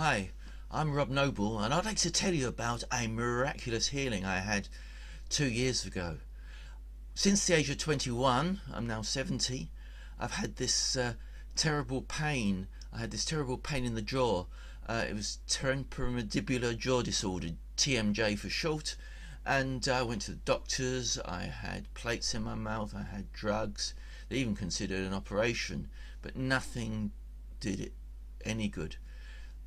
Hi, I'm Rob Noble, and I'd like to tell you about a miraculous healing I had 2 years ago. Since the age of 21, I'm now 70, I've had this terrible pain. I had this terrible pain in the jaw. It was temporomandibular jaw disorder, TMJ for short, and I went to the doctors. I had plates in my mouth, I had drugs. They even considered an operation, but nothing did it any good.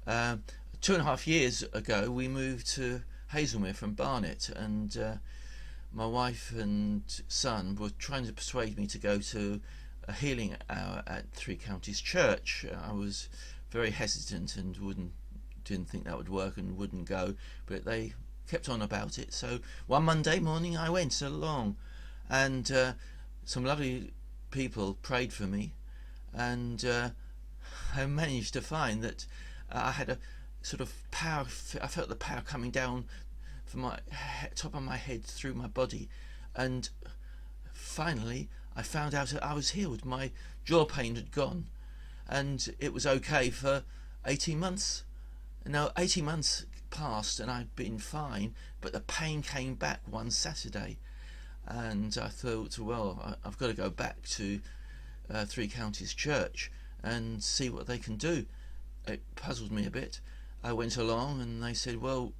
2.5 years ago we moved to Haslemere from Barnet, and my wife and son were trying to persuade me to go to a healing hour at Three Counties Church. I was very hesitant and didn't think that would work and wouldn't go, but they kept on about it. So one Monday morning I went along, and some lovely people prayed for me, and I managed to find that I had a sort of power. I felt the power coming down from my top of my head through my body, and finally I found out that I was healed. My jaw pain had gone, and it was okay for 18 months. Now 18 months passed and I'd been fine, but the pain came back one Saturday, and I thought, well, I've got to go back to Three Counties Church and see what they can do. It puzzled me a bit. I went along and they said, well,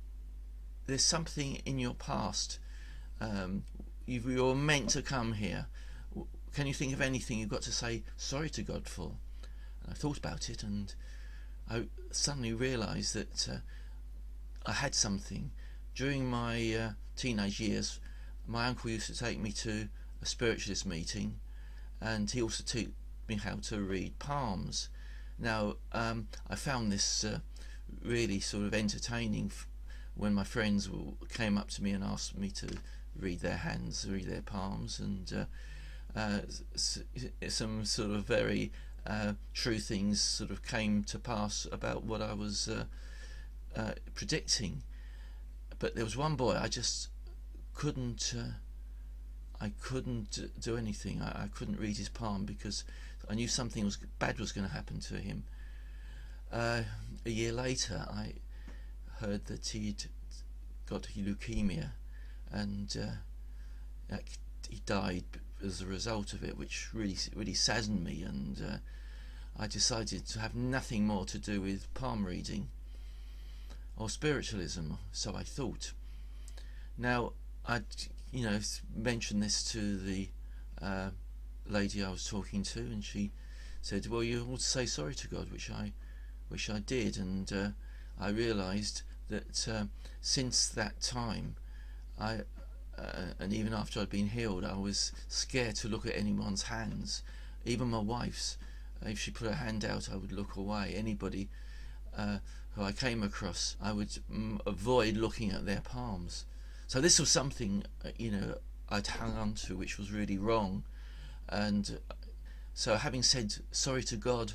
there's something in your past. You're meant to come here. Can you think of anything you've got to say sorry to God for? And I thought about it, and I suddenly realised that I had something. During my teenage years, my uncle used to take me to a spiritualist meeting, and he also taught me how to read palms. Now, I found this really sort of entertaining when my friends came up to me and asked me to read their hands, read their palms, and some sort of very true things sort of came to pass about what I was predicting. But there was one boy I just couldn't do anything. I couldn't read his palm because I knew something bad was going to happen to him. A year later I heard that he'd got leukemia, and he died as a result of it, which really saddened me, and I decided to have nothing more to do with palm reading or spiritualism, so I thought. Now I'd mentioned this to the lady I was talking to, and she said, well, you ought to say sorry to God, which I did, and I realised that since that time, and even after I'd been healed, I was scared to look at anyone's hands, even my wife's. If she put her hand out, I would look away. Anybody who I came across, I would avoid looking at their palms. So this was something I'd hung on to, which was really wrong. And so, having said sorry to God,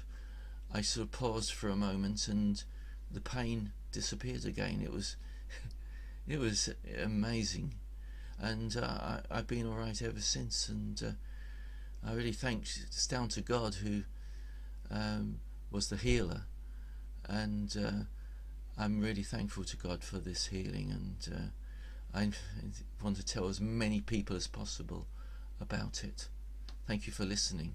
I sort of paused for a moment, and the pain disappeared again. It was amazing, and I've been all right ever since. And I really it's down to God, who was the healer, and I'm really thankful to God for this healing, and I want to tell as many people as possible about it. Thank you for listening.